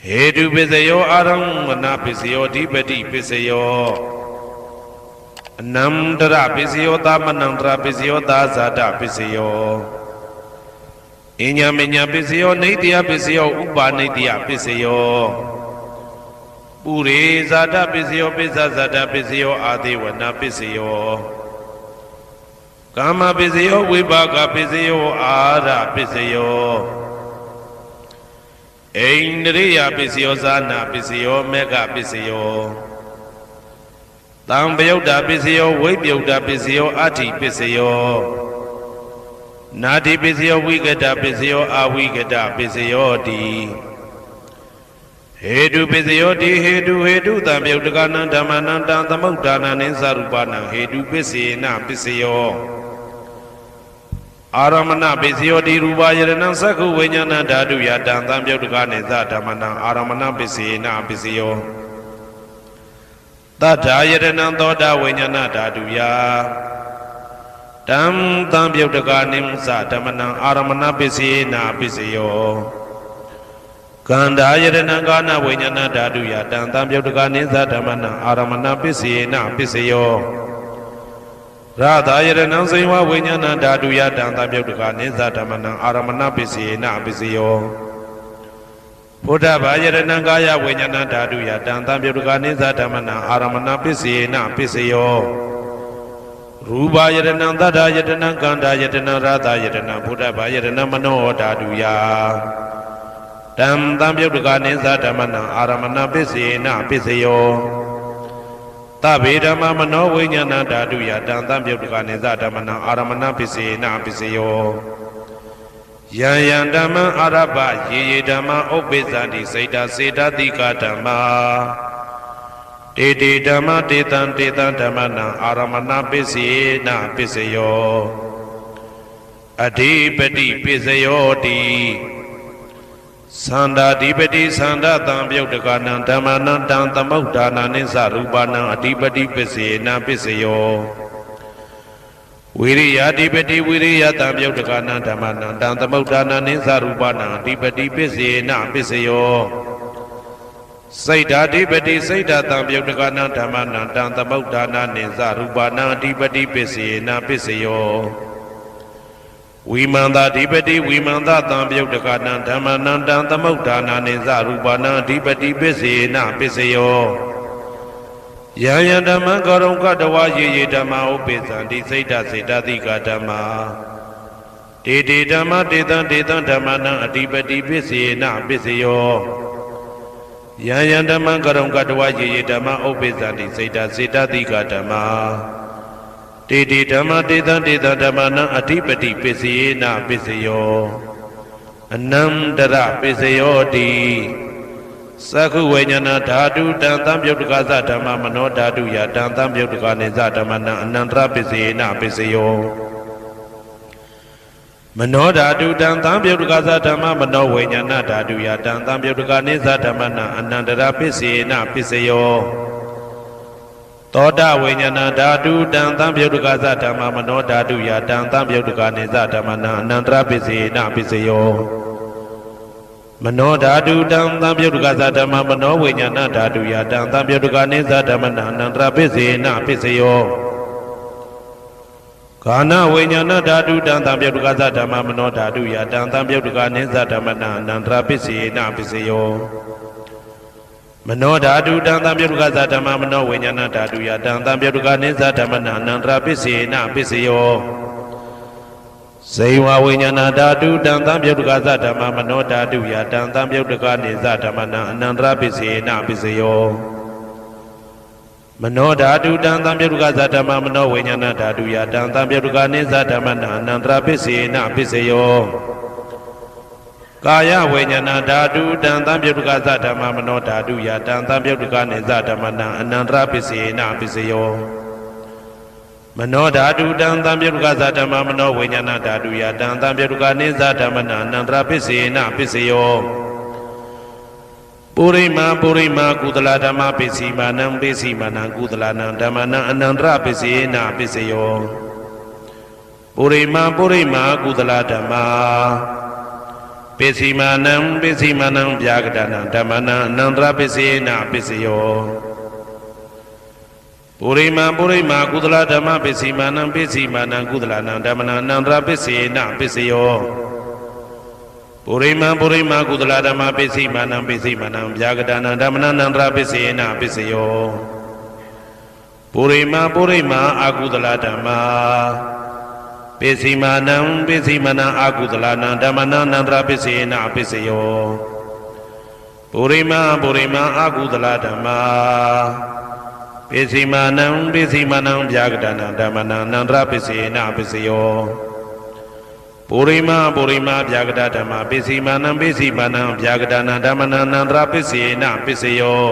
Hedu Pisayo Aramana Pisayo Dipati Pisayo Namdra Pisayo Tamanandra Pisayo Dazada Pisayo Inyaminya Pisayo Nidya Pisayo Upa Nidya Pisayo Puri Zada Pisayo Pisazada Pisayo Adiwana Pisayo Kama Pisayo Vibhaga Pisayo Ara Pisayo Indriya Pisayo Zana Pisayo Mega Pisayo Tambayuda Pisayo Vibhyuda Pisayo Ati Pisayo Nadi Pisayo Vigada Pisayo Avigada Pisayo Di Hedu Pisayo Di Hedu Tambayudagana Dhamananda Tamudana Ninsarupana Hedu Pisina Pisayo Aramana Pisayo Di Rubayana Saku Vinyana Dadu Yatan Tambayudagane Zadamana Aramana Pisina Pisayo Tata Yadana Toda Vinyana Dadu Ya Tam Tambayudagane Zadamana Aramana Pisina Pisayo Kanda Yadana Gana Vinyana Dadu Yatan Tambayudagane Zadamana Aramana Pisina Pisayo Radha Yadana Seva Vinyana Dadu Yatan Tambayudagane Zadamana Aramana Pisina Pisayo Buddha Yadana Gaya Vinyana Dadu Yatan Tambayudagane Zadamana Aramana Pisina Pisayo Ruba Yadana Dada Yadana Kanda Yadana Radha Yadana Buddha Yadana Mano Dadu Ya Tam Tambayudagane Zadamana Aramana Pisina Pisayo Tabidama Mano Vinyana Dadu Yatan Tambayudagane Zadamana Aramana Pisina Pisayo Yayandama Araba Yedama Obezandi Seda Seda Dika Dhamma Dede Dhamma Detan Detan Dhammana Aramana Pisina Pisayo Adipati Pisayo Di Sanda Dipati Sanda Tambayudagana Dhammana Tamudana Ninsarupana Adipati Pisina Pisayo Viriya Dipati Viriya Tambayudagana Dhammana Tamudana Ninsarupana Adipati Pisina Pisayo Saida Dipati Saida Tambayudagana Dhammana Tamudana Ninsarupana Adipati Pisina Pisayo Vimanda Dipati Vimanda Tambayudagana Dhammana Tamudana Ninsarupana Adipati Pisina Pisayo Yayandama Garonga Dawa Ye Dhamma Upezandi Saida Saida Dika Dhamma Dede Dhamma Dedan Dedan Dhammana Adipati Pisina Pisayo Yayandama Garonga Dawa Ye Dhamma Upezandi Saida Saida Dika Dhamma Dede Dhamma Dedan Dedan Dhammana Adipati Pisina Pisayo Anandara Pisayo Di Saku Vinyana Dhatu Dan Tambayudagane Dhamma Mano Dhatu Yatan Tambayudagane Zadamana Anandra Pisina Pisayo Mano Dhatu Dan Tambayudagane Dhamma Mano Vinyana Dhatu Yatan Tambayudagane Zadamana Anandra Pisina Pisayo Toda Vinyana Dhatu Dan Tambayudagane Dhamma Mano Dhatu Yatan Tambayudagane Zadamana Anandra Pisina Pisayo Mano Dhatu Dan Tambayudagane Dhamma Mano Vinyana Dhatu Yatan Tambayudagane Zadamana Anandra Pisina Pisayo Kana Vinyana Dhatu Dan Tambayudagane Dhamma Mano Dhatu Yatan Tambayudagane Zadamana Anandra Pisina Pisayo Mano Dhatu Dan Tambayudagane Dhamma Mano Vinyana Dhatu Yatan Tambayudagane Zadamana Anandra Pisina Pisayo Seiwa Vinyana Dhatu Dan Tambayudagane Dhamma Mano Dhatu Yatan Tambayudagane Zadamana Anandra Pisina Pisayo Mano Dhatu Dan Tambayudagane Dhamma Mano Vinyana Dhatu Yatan Tambayudagane Zadamana Anandra Pisina Pisayo Kaya Vinyana Dhatu Dan Tambayudagane Dhamma Mano Dhatu Yatan Tambayudagane Zadamana Anandra Pisina Pisayo Mano Dhatu Dan Tambayudagane Dhamma Mano Vinyana Dhatu Yatan Tambayudagane Zadamana Anandra Pisina Pisayo Purima Purima Kudala Dhamma Pisimanam Pisimanam Kudalanam Dhammana Anandra Pisina Pisayo Purima Purima Kudala Dhamma ပိစီမာနံဗျာကတနံဓမ္မနံအနန္တရပစ္စေနပစ္စယောပုရိမာကုသလဓမ္မပိစီမာနံကုသလနံဓမ္မနံအနန္တရပစ္စေနပစ္စယောပုရိမာကုသလဓမ္မပိစီမာနံဗျာကတနံဓမ္မနံအနန္တရပစ္စေနပစ္စယောပုရိမာအကုသလဓမ္မပိစီမာနံအကုသလနံဓမ္မနံအနန္တရပစ္စေနပစ္စယောပုရိမာအကုသလဓမ္မပိစီမာနံဗျာကတနံဓမ္မနံအနန္တရပစ္စေနပစ္စယောပုရိမာဗျာကတဓမ္မပိစီမာနံဗျာကတနံဓမ္မနံအနန္တရပစ္စေနပစ္စယော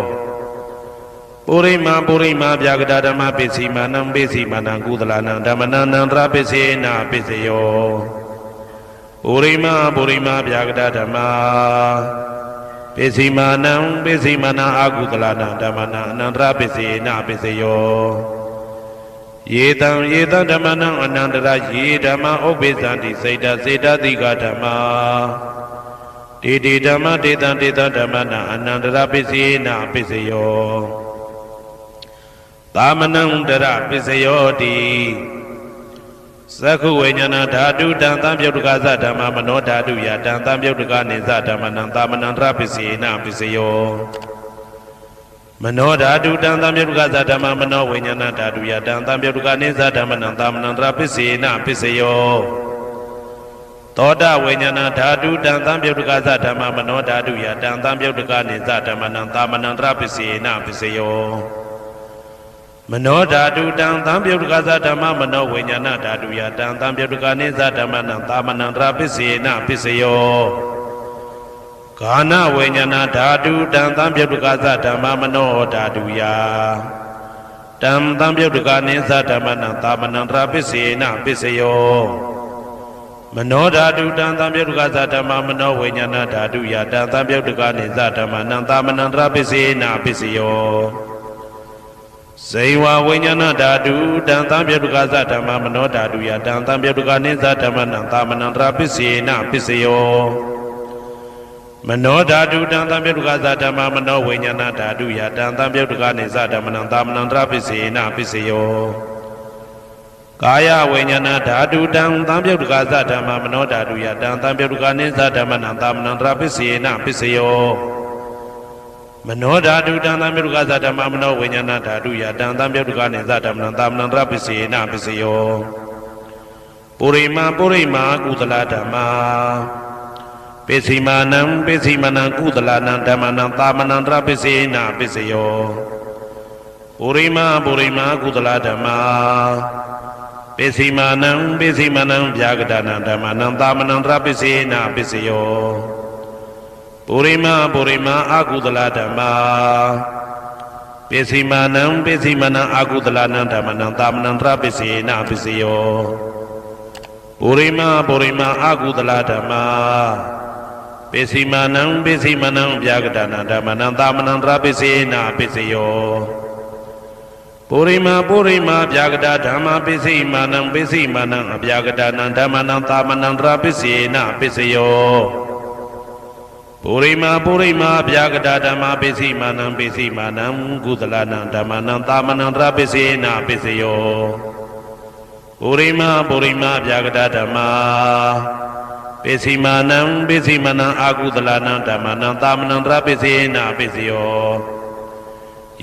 ပုရိမာဗျာကတဓမ္မပိစီမာနံကုသလနံဓမ္မနံအနန္တရပစ္စေနပစ္စယောပုရိမာဗျာကတဓမ္မပိစီမာနံအကုသလနံဓမ္မနံအနန္တရပစ္စေနပစ္စယောယေတံဓမ္မနံအနန္တရယေဓမ္မဥပ္ပိသန္တိစေတတိကဓမ္မတေဓမ္မတေတံဓမ္မနံအနန္တရပစ္စေနပစ္စယောသာမနံတရပစ္စယောတိသက္ခုဝိညာဏဓာတုတံသံပြုတ်တကသဓမ္မမနောဓာတုယတံသံပြုတ်တကနိသဓမ္မနံသာမနံတရပစ္စေနပစ္စယောမနောဓာတုတံသံပြုတ်တကသဓမ္မမနောဝိညာဏဓာတုယတံသံပြုတ်တကနိသဓမ္မနံသာမနံတရပစ္စေနပစ္စယောသောတဝိညာဏဓာတုတံသံပြုတ်တကသဓမ္မမနောဓာတုယတံသံပြုတ်တကနိသဓမ္မနံသာမနံတရပစ္စေနပစ္စယောမနောဓာတုတံသံပြုတ်တကသဓမ္မမနောဝိညာဏဓာတုယတံသံပြုတ်တကနိသဓမ္မနံသာမနံတရပစ္စေနပစ္စယောဂာနဝိညာဏဓာတုတံသံပြုတ်တကသဓမ္မမနောဓာတုယတံသံပြုတ်တကနိသဓမ္မနံသာမနံတရပစ္စေနပစ္စယောမနောဓာတုတံသံပြုတ်တကသဓမ္မမနောဝိညာဏဓာတုယတံသံပြုတ်တကနိသဓမ္မနံသာမနံတရပစ္စေနပစ္စယောဇေဝဝိညာဏဓာတုတံသံပြုတ်တကသဓမ္မမနောဓာတုယတံသံပြုတ်တကနိသဓမ္မနံသာမနံတရပစ္စေနပစ္စယောမနောဓာတုတံသံပြုတ်တကသဓမ္မမနောဝိညာဏဓာတုယတံသံပြုတ်တကနိသဓမ္မနံသာမနံတရပစ္စေနပစ္စယောကာယဝိညာဏဓာတုတံသံပြုတ်တကသဓမ္မမနောဓာတုယတံသံပြုတ်တကနိသဓမ္မနံသာမနံတရပစ္စေနပစ္စယောမနောဓာတုတံသံပြုတ်တကသဓမ္မမနောဝိညာဏဓာတုယတံသံပြုတ်တကနိသဓမ္မနံသာမနံတရပစ္စေနပစ္စယောပုရိမာကုသလဓမ္မပိစီမာနံကုသလနံဓမ္မနံသာမနံတရပစ္စေနပစ္စယောပုရိမာကုသလဓမ္မပိစီမာနံဗျာကတနံဓမ္မနံသာမနံတရပစ္စေနပစ္စယောပုရိမာအကုသလဓမ္မပိစီမာနံအကုသလနံဓမ္မနံသာမနံတရပစ္စေနပစ္စယောပုရိမာအကုသလဓမ္မပိစီမာနံဗျာကတနံဓမ္မနံသာမနံတရပစ္စေနပစ္စယောပုရိမာဗျာကတဓမ္မပိစီမာနံအဗျာကတနံဓမ္မနံသာမနံတရပစ္စေနပစ္စယောပုရိမာဗျာကတဓမ္မပိစီမာနံကုသလနံဓမ္မနံသာမနံတရပစ္စေနပစ္စယောပုရိမာဗျာကတဓမ္မပိစီမာနံအကုသလနံဓမ္မနံသာမနံတရပစ္စေနပစ္စယော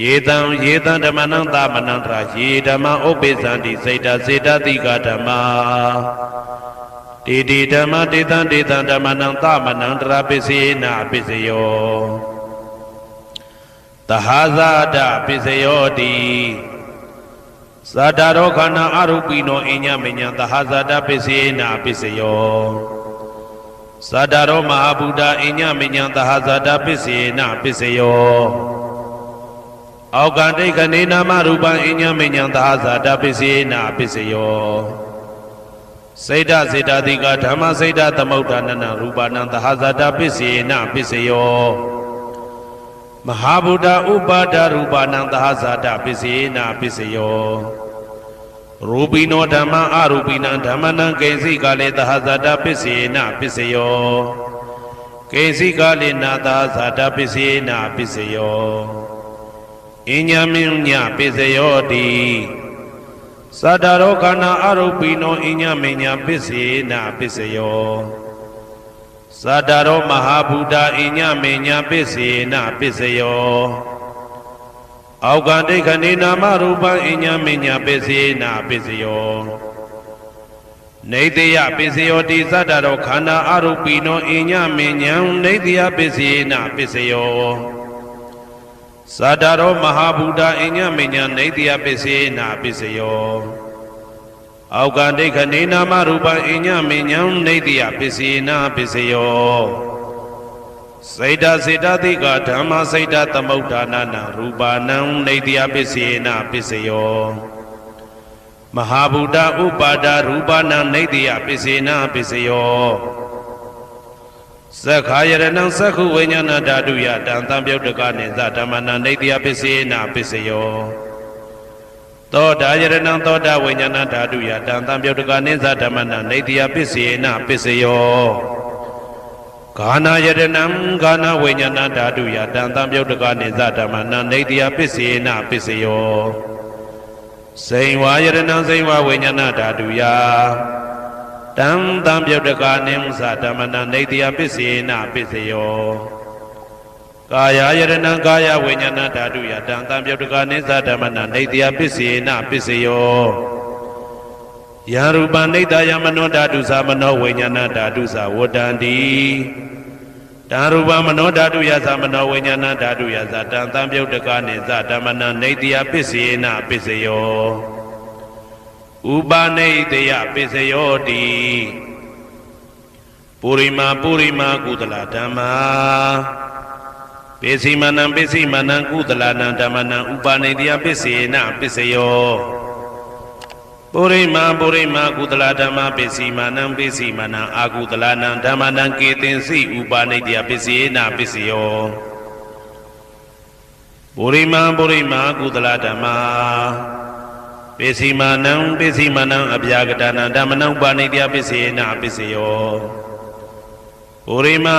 ယေတံဓမ္မနံသာမနံတရယေဓမ္မဥပ္ပိသန္တိစေတတိကဓမ္မတေဓမ္မတေတံဓမ္မနံသာမနံတရပစ္စေနပစ္စယောသဟာဇာတပစ္စယောတိသတ္တရောခန္ဓာအရူပိနောအညမညံသဟာဇာတပစ္စေနပစ္စယောသတ္တရောမဟာဗုဒ္ဓအညမညံသဟာဇာတပစ္စေနပစ္စယောအောက်ကတိကနေနာမရူပံအညမညံသဟာဇာတပစ္စေနပစ္စယောစေတတိကဓမ္မစေတသမုဋ္ဌာနနရူပနံသဟာဇာတပစ္စေနပစ္စယောမဟာဗုဒ္ဓဥပါဒရူပနံသဟာဇာတပစ္စေနပစ္စယောရူပိနောဓမ္မအရူပိနံဓမ္မနံကိဉ္စိကလေသဟာဇာတပစ္စေနပစ္စယော ကေစီကာလိနာသာဇာတပစ္စေနာပစ္စယောအညမင်းညပစ္စယောတိသတ္တရောခန္ဓာအရုပိနောအညမင်းညပစ္စေနာပစ္စယောသတ္တရောမဟာဗုဒ္ဓအညမင်းညပစ္စေနာပစ္စယောအောက်ကဒိဋ္ဌိနာမရူပံအညမင်းညပစ္စေနာပစ္စယောနေတယပစ္စယောတိသတ္တရောခန္ဓာအရုပိနောအညမင်းညံနေတယပစ္စေနာပစ္စယောသတ္တရောမဟာဗုဒ္ဓအညမညနေတယပစ္စေနာပစ္စယောအောက်ကဒိဋ္ဌိနာမရူပံအညမညံနေတယပစ္စေနာပစ္စယောစေတစေတသိကဓမ္မစေတသမုဋ္ဌာနာနာရူပနံနေတယပစ္စေနာပစ္စယောမဟာဗုဒ္ဓဥပါဒရူပနံနေတယပစ္စေနာပစ္စယောသက္ခာယရဏံသက္ခုဝိညာဏဓာတုယတံသံပြုတ်တကနိသဓမ္မနံနေတယပစ္စေနာပစ္စယောသောတာယရဏံသောတာဝိညာဏဓာတုယတံသံပြုတ်တကနိသဓမ္မနံနေတယပစ္စေနာပစ္စယောဂာနာယရဏံဂာနာဝိညာဏဓာတုယတံသံပြုတ်တကနိသဓမ္မနံနေတယပစ္စေနာပစ္စယောစိန်ဝါယရဏံစိန်ဝါဝိညာဏဓာတုယတံသံပြုတ်တကနိသဓမ္မနံနေတယပစ္စေနာပစ္စယောကာယယရဏံကာယဝိညာဏဓာတုယတံသံပြုတ်တကနိသဓမ္မနံနေတယပစ္စေနာပစ္စယောယံရူပံနေတယမနောဓာတုသမနောဝိညာဏဓာတုသဝတ္တန္တိတံရူပမနောဓာတုယသမနောဝိညာဏဓာတုယသတံသံပြုတ်တကနိသဓမ္မနံနေတယပစ္စေနာပစ္စယောဥပနိတယပစ္စယောတိပုရိမာကုသလဓမ္မာပိစိမနံကုသလနံဓမ္မနံဥပနိတယပစ္စေနာပစ္စယောပုရိမာကုသလဓမ္မာပိစိမနံအာကုသလနံဓမ္မနံကေသင်္စိဥပနိတယပစ္စေနာပစ္စယောပုရိမာကုသလဓမ္မာပိစိမနံအဗျာကတနာဓမ္မနံဥပနိတယပစ္စေနာပစ္စယောပုရိမာ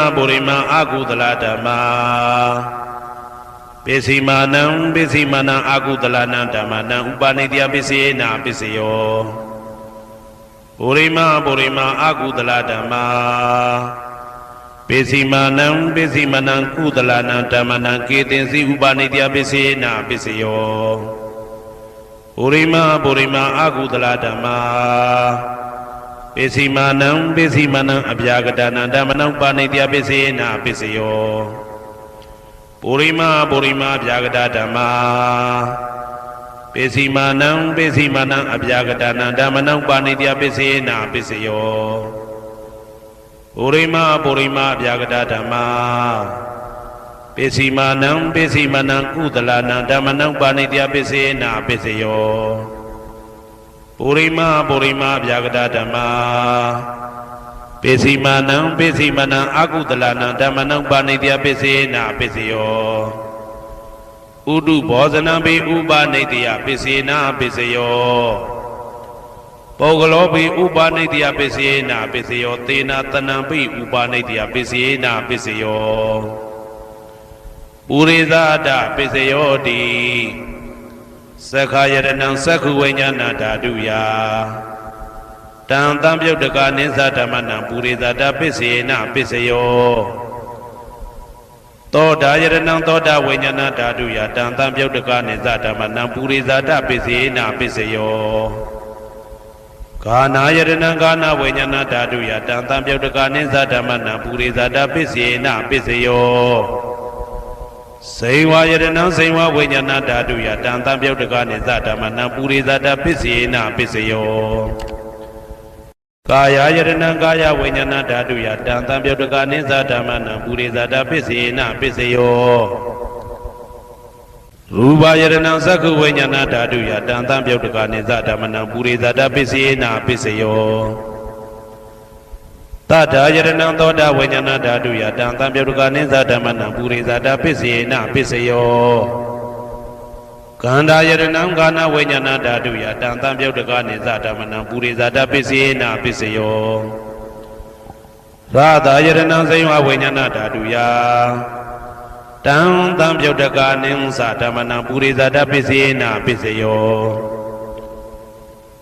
အာကုသလဓမ္မာပိစိမနံအာကုသလနံဓမ္မနံဥပနိတယပစ္စေနာပစ္စယောပုရိမာအာကုသလဓမ္မာပိစိမနံကုသလနံဓမ္မနံကေသင်္စိဥပနိတယပစ္စေနာပစ္စယောပုရိမာအာကုသလဓမ္မာပိစိမနံအဗျာကတနာဓမ္မနံပါဏိတယပစ္စေနာပစ္စယောပုရိမာဗျာကတဓမ္မာပိစိမနံအဗျာကတနာဓမ္မနံပါဏိတယပစ္စေနာပစ္စယောပုရိမာဗျာကတဓမ္မာပိစိမနံကုသလနံဓမ္မနံပါဏိတယပစ္စေနာပစ္စယောပုရိမာဗျာကတဓမ္မာပိစိမနံအာကုသလနံဓမ္မနံပါဏိတယပစ္စေနာပစ္စယောဥဒုဘောဇနံပိဥပနိတယပစ္စေနာပစ္စယောပုဂ္ဂလောပိဥပနိတယပစ္စေနာပစ္စယောသေနာတနံပိဥပနိတယပစ္စေနာပစ္စယောပုရိသဒပစ္စယောတိသက္ခာယရဏံသက္ခုဝိညာဏဓာတုယတံသံပြုတ်တကနိသဓမ္မနံပုရိသဒပစ္စေနာပစ္စယောသောတာယရဏံသောတာဝိညာဏဓာတုယတံသံပြုတ်တကနိသဓမ္မနံပုရိသဒပစ္စေနာပစ္စယောဂာနာယရဏံဂာနာဝိညာဏဓာတုယတံသံပြုတ်တကနိသဓမ္မနံပုရိသဒပစ္စေနာပစ္စယောစိန်ဝါယရဏံစိန်ဝါဝိညာဏဓာတုယတံသံပြုတ်တကနိသဓမ္မနံပုရိသဒပစ္စေနာပစ္စယောကာယယရဏံကာယဝိညာဏဓာတုယတံသံပြုတ်တကနိသဓမ္မနံပုရိသဒပစ္စေနာပစ္စယောရူပယရဏံသက္ခုဝိညာဏဓာတုယတံသံပြုတ်တကနိသဓမ္မနံပုရိသဒပစ္စေနာပစ္စယောတထာယရဏံသောတာဝိညာဏဓာတုယတံသံပြုတ်တကနိသဓမ္မနံပုရိသဒပစ္စေနာပစ္စယောကန္တာယရဏံကာနဝိညာဏဓာတုယတံသံပြုတ်တကနိသဓမ္မနံပုရိသဒပစ္စေနာပစ္စယော ရာသာယရဏံစိဝဝိညာဏဓာတုယတံတံပြုတ်တကာနိသဓမ္မနံပုရိသတပစ္စေနပစ္စယော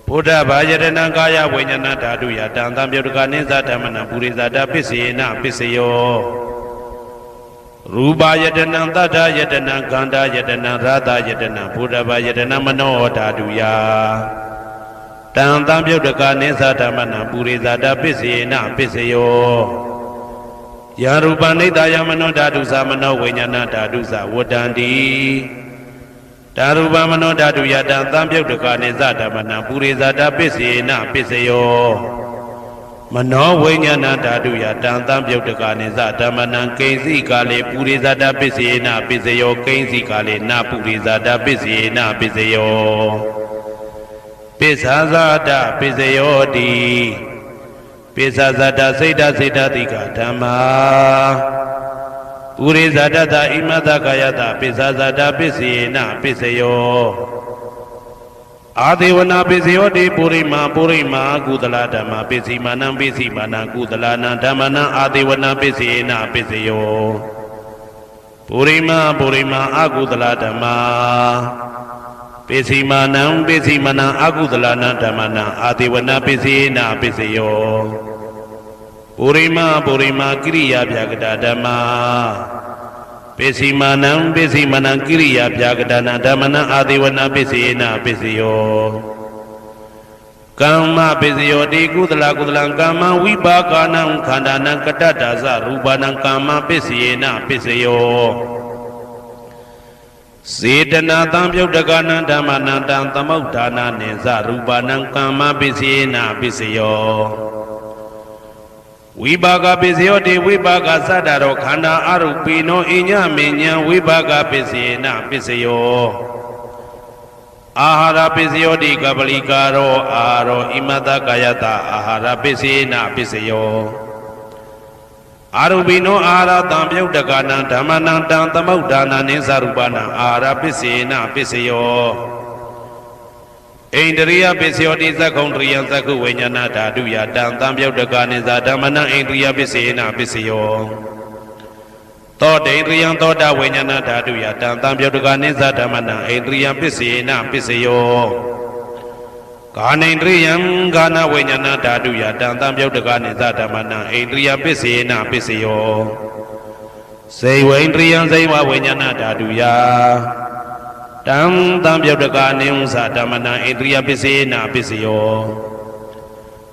ဘုဒ္ဓဘာယရဏံကာယဝိညာဏဓာတုယတံတံပြုတ်တကာနိသဓမ္မနံပုရိသတပစ္စေနပစ္စယောရူပယတနံတတ္ထယတနံခန္ဓာယတနံရာသယတနံဘုဒ္ဓဘာယတနံမနောဓာတုယတံတံပြုတ်တကာနိသဓမ္မနံပုရိသတပစ္စေနပစ္စယောယာရူပနိတယမနောဓာတုသမနောဝိညာဏဓာတုသဝတ္တန္တိဓာရူပမနောဓာတုယတံသံပြုတ်တကာနိသဓမ္မနံပုရိသတပစ္စေနပစ္စယောမနောဝိညာဏဓာတုယတံသံပြုတ်တကာနိသဓမ္မနံကိဉ္စီကာလေပုရိသတပစ္စေနပစ္စယောကိဉ္စီကာလေနပုရိသတပစ္စေနပစ္စယောပိစ္ဆာဇာတပစ္စယောတိပိစ္ဆာဇာတစိတ်တစိတ်တတိကဓမ္မာပုရိသတတဣမတကာယတပိစ္ဆာဇာတပစ္စေနပစ္စယောအာဒေဝနာပစ္စယောတိပုရိမာကုသလဓမ္မာပစ္စည်းမာနံပစ္စည်းမာနံကုသလနာဓမ္မနံအာဒေဝနာပစ္စေနပစ္စယောပုရိမာအကုသလဓမ္မာပစ္စည်းမာနံအကုသလနာဓမ္မနံအာဒေဝနာပစ္စေနပစ္စယောပုရိမာကိရိယာဗျာကတာဓမ္မာပစ္စည်းမာနံကိရိယာဗျာကတာနာဓမ္မနံအာဒေဝနာပစ္စေနပစ္စယောကမ္မပစ္စယောတိကုသလကမ္မဝိပါကနံခန္ဓာနံကတ္တတာသရူပနံကမ္မပစ္စေနပစ္စယောစေတနာတံပြုတ်တကနံဓမ္မနံတံသမုဋ္ဌာနာနိသရူပနံကမ္မပစ္စေနပစ္စယောဝိပါကပစ္စယောတိဝိပါကသတ္တရောခန္ဓာအရုပိနောအညမဉ္ဇံဝိပါကပစ္စေနပစ္စယောအာဟာရပစ္စယောတိကပလိကာရောအာရောဣမတကာယတအာဟာရပစ္စေနပစ္စယောအာရုပိနောအာဟာရတံပြုတ်တကနံဓမ္မနံတံသမုဋ္ဌာနာနိသရူပနံအာဟာရပစ္စေနပစ္စယောဣန္ဒရိယပစ္စယောတိသက္ကုံတရိယသက္ကုဝိညာဏဓာတုယတံသံပြုတ်တကနိသဓမ္မနံဣန္ဒရိယပစ္စေနပစ္စယောသောတေန္ဒရိယသောတဝိညာဏဓာတုယတံသံပြုတ်တကနိသဓမ္မနံဣန္ဒရိယပစ္စေနပစ္စယောကာနိန္ဒရိယကာနဝိညာဏဓာတုယတံသံပြုတ်တကနိသဓမ္မနံဣန္ဒရိယပစ္စေနပစ္စယောစေဝိန္ဒရိယစေဝဝိညာဏဓာတုယတံသံပြုတ်တကနိသဓမ္မနံဣန္ဒရိယပစ္စေနပစ္စယော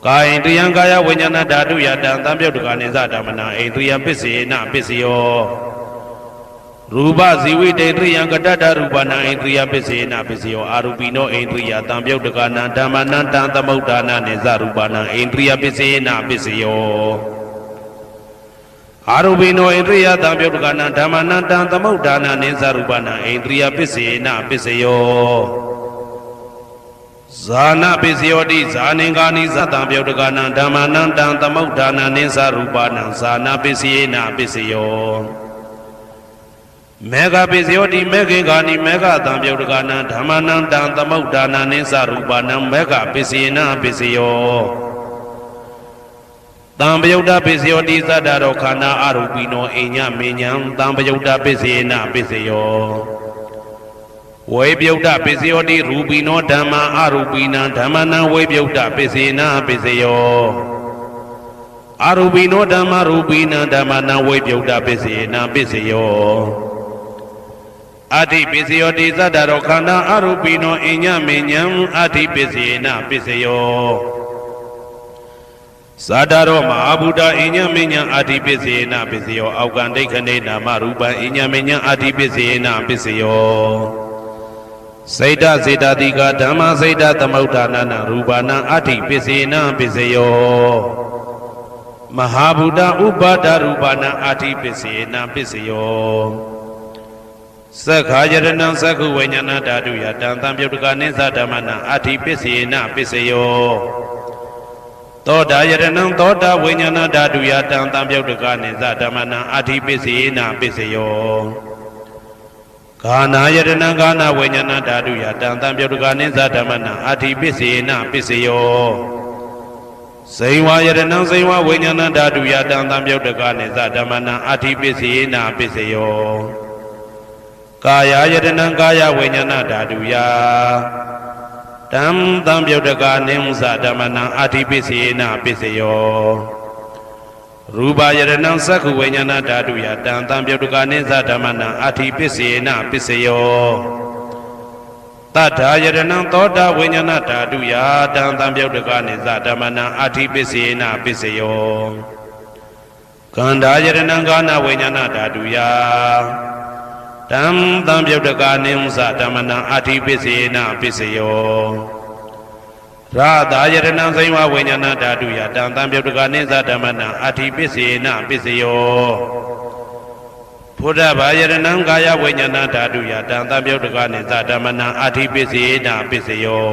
ကာယိန္ဒရိယကာယဝိညာဏဓာတုယတံသံပြုတ်တကနိသဓမ္မနံဣန္ဒရိယပစ္စေနပစ္စယောရူပဇီဝိတေန္ဒရိယကတ္တရူပနံဣန္ဒရိယပစ္စေနပစ္စယောအာရူပိနောဣန္ဒရိယတံပြုတ်တကနံဓမ္မနံတံသမုဋ္ဌာနာနိသရူပနံဣန္ဒရိယပစ္စေနပစ္စယောအာရူပိနောဣန္ဒရိယတံပြုတ်တကနံဓမ္မနံတံသမုဋ္ဌာနာနိသရူပနံဣန္ဒရိယပစ္စေနပစ္စယောဇာနာပစ္စယောတိဇာနိကာနိသတံပြုတ်တကနံဓမ္မနံတံသမုဋ္ဌာနာနိသရူပနံဇာနာပစ္စေနပစ္စယောမေဃပစ္စယောတိမေခေကာနိမေဃတံပြုတ်တကနံဓမ္မနံတံသမုဋ္ဌာနာနိသရူပနံမေဃပစ္စေနပစ္စယောတံပယုတ်တပစ္စယောတိသတ္တရောခန္ဓာအရူပိနောအိညမေညံတံပယုတ်တပစ္စေနပစ္စယောဝေပယုတ်တပစ္စယောတိရူပိနောဓမ္မာအရူပိနံဓမ္မနံဝေပယုတ်တပစ္စေနပစ္စယောအရူပိနောဓမ္မာရူပိနံဓမ္မနံဝေပယုတ်တပစ္စေနပစ္စယောအဋ္ဌိပစ္စယောတိသတ္တရောခန္ဓာအရူပိနောအိညမေညံအဋ္ဌိပစ္စေနပစ္စယောဇာတရောမဟာဗုဒ္ဓအိညမေညံအဋ္ဌိပစ္စေနပစ္စယောအောက်ကံဒိဋ္ဌနေနာမရူပံအိညမေညံအဋ္ဌိပစ္စေနပစ္စယောစိတ်တစေတတိကဓမ္မစိတ်တသမုဋ္ဌာနာနရူပနံအဋ္ဌိပစ္စေနပစ္စယောမဟာဗုဒ္ဓဥပါဒရူပနံအဋ္ဌိပစ္စေနပစ္စယောသက္ခာယရဏံသက္ခုဝိညာဏဓာတုယတံသံပြုတ်တကနိသဓမ္မနံအဋ္ဌိပစ္စေနပစ္စယောသောတာယရဏံသောတာဝိညာဏဓာတုယတံသံပြုတ်တကနိသဓမ္မနံအဋ္ဌိပစ္စေနပစ္စယောဂာနာယရဏံဂာနာဝိညာဏဓာတုယတံသံပြုတ်တကနိသဓမ္မနံအဋ္ဌိပစ္စေနပစ္စယော စိန်ဝါယတနံစိန်ဝါဝိညာဏဓာတုယတံသံပြုတ်တကနိသဓမ္မနံအာတိပစ္စေနာပစ္စယောကာယယတနံကာယဝိညာဏဓာတုယတံသံပြုတ်တကနိသဓမ္မနံအာတိပစ္စေနာပစ္စယောရူပယတနံသက္ခဝိညာဏဓာတုယတံသံပြုတ်တကနိသဓမ္မနံအာတိပစ္စေနာပစ္စယောတထာယတနံသောတာဝိညာဏဓာတုယတံသံပြုတ်တကနိသဓမ္မနံအာတိပစ္စေနာပစ္စယောကန္ဓာယတနံကာနဝိညာဏဓာတုယတံသံပြုတ်တကနိသဓမ္မနံအာတိပစ္စေနာပစ္စယောရာသာယတနံစိဝဝိညာဏဓာတုယတံသံပြုတ်တကနိသဓမ္မနံအာတိပစ္စေနာပစ္စယောဘုဒ္ဓဘာယတနံကာယဝိညာဏဓာတုယတံသံပြုတ်တကနိသဓမ္မနံအာတိပစ္စေနာပစ္စယော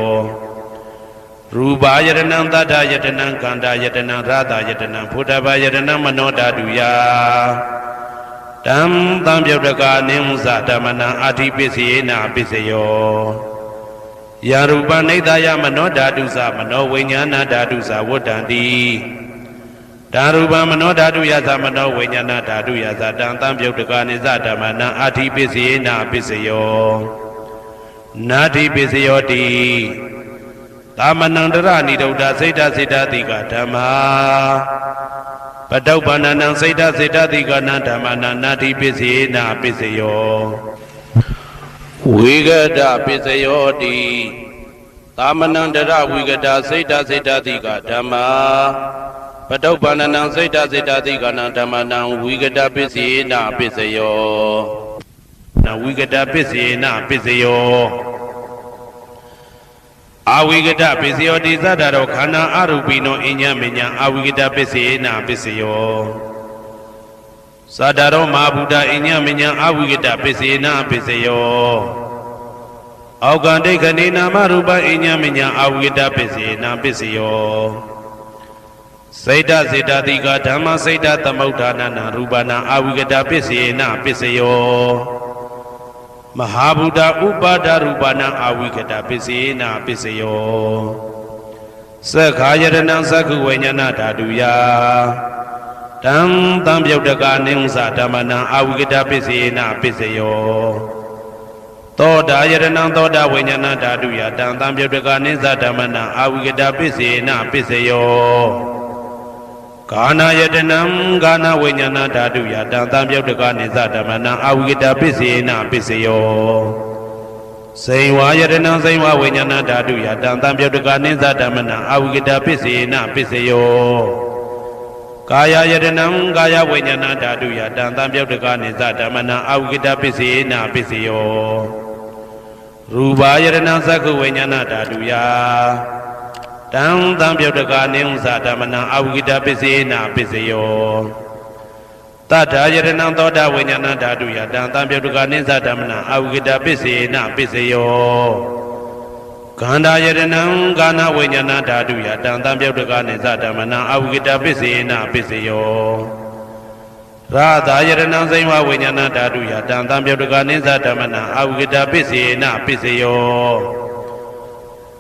ရူပယတနံသတ္တယတနံကန္တာယတနံရာသာယတနံဘုဒ္ဓဘာယတနံမနောဓာတုယတံသံပြုတ်တကနိသဓမ္မနံအာတိပစ္စေနာပစ္စယောယရူပနိဒာယမနောဓာတုသမနောဝိညာဏဓာတုသဝတ္တံတိဓာရူပမနောဓာတုယသမနောဝိညာဏဓာတုယသတံသံပြုတ်တကနိသဓမ္မနံအာတိပစ္စေနာပစ္စယောနာတိပစ္စယောတိသမနံတရဏိဒုဒ္ဓစိတ်တစိတ္တတိကဓမ္မာပတုပ္ပန္နံစိတ်တစိတ္တတိကနံဓမ္မနံနာတိပစ္စေနာပစ္စယောဝိဂဒပစ္စယောတိသမနံတရဝိဂဒစိတ်တစိတ္တတိကဓမ္မာပတုပ္ပန္နံစိတ်တစိတ္တတိကနံဓမ္မနံဝိဂဒပစ္စေနာပစ္စယောနဝိဂဒပစ္စေနာပစ္စယောအာဝိကတပစ္စယောတိသတ္တရောခန္ဓာအရူပိနောအညမညာအာဝိကတပစ္စေနာပစ္စယောသတ္တရောမဟာဗုဒ္ဓအညမညာအာဝိကတပစ္စေနာပစ္စယောအောက်ကံဒိဋ္ဌိနာမရူပအညမညာအာဝိကတပစ္စေနာပစ္စယောစိတ်တစေတတိကဓမ္မစိတ်တသမုဋ္ဌာနနာရူပနာအာဝိကတပစ္စေနာပစ္စယောမဟာဗုဒ္ဓဥပါဒရူပနာအာဝိကတပစ္စေနာပစ္စယောသက္ခာယတနံသက္ခုဝိညာဏဓာတုယတံသံပြုတ်တကနိသဓမ္မနံအာဝိကတပစ္စေနာပစ္စယောသောတာယတနံသောတာဝိညာဏဓာတုယတံသံပြုတ်တကနိသဓမ္မနံအာဝိကတပစ္စေနာပစ္စယောကာနာယတနံကာနဝိညာဏဓာတုယတံသံပြုတ်တကနိသဓမ္မနံအာဝိကတပစ္စေနာပစ္စယောစိန်ဝါယတနံစိန်ဝဝိညာဏဓာတုယတံသံပြုတ်တကနိသဓမ္မနံအာဝိကတပစ္စေနာပစ္စယောကာယယတနံကာယဝိညာဏဓာတုယတံသံပြုတ်တကနိသဓမ္မနံအာဝိကတပစ္စေနာပစ္စယောရူပယတနံသက္ခဝိညာဏဓာတုယတံသံပြုတ်တကနိသဓမ္မနံအာဝိကတပစ္စေနာပစ္စယောတထာယတနံသောတာဝိညာဏဓာတုယတံသံပြုတ်တကနိသဓမ္မနံအာဝိကတပစ္စေနာပစ္စယောကန္ဓာယတနံကာနဝိညာဏဓာတုယတံသံပြုတ်တကနိသဓမ္မနံအာဝိကတပစ္စေနာပစ္စယောရာသာယတနံစိဝဝိညာဏဓာတုယတံသံပြုတ်တကနိသဓမ္မနံအာဝိကတပစ္စေနာပစ္စယော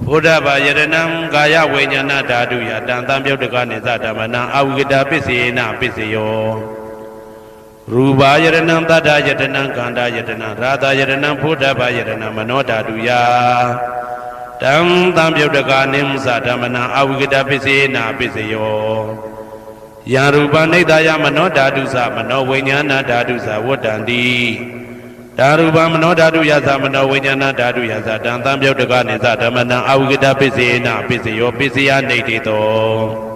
ဘုဒ္ဓဘာယတနံကာယဝိညာဏဓာတုယတံသံပြုတ်တကနိသဓမ္မနံအာဝိကတပစ္စေနာပစ္စယောရူပယတနံတတ္တယတနံကန္တာယတနံရာသာယတနံဘုဒ္ဓဘာယတနံမနောဓာတုယတံသံပြုတ်တကနိသဓမ္မနံအာဝိကတပစ္စေနာပစ္စယောယံရူပနိဒာယမနောဓာတုသမနောဝိညာဏဓာတုသဝတ္တံတိဓာရူပမနောဓာတုယသမနောဝိညာဏဓာတုယသတံသံပြုတ်တကနိသဓမ္မနံအာဝိကတပစ္စေနာပစ္စယောပစ္စယနိဋ္ဌိတော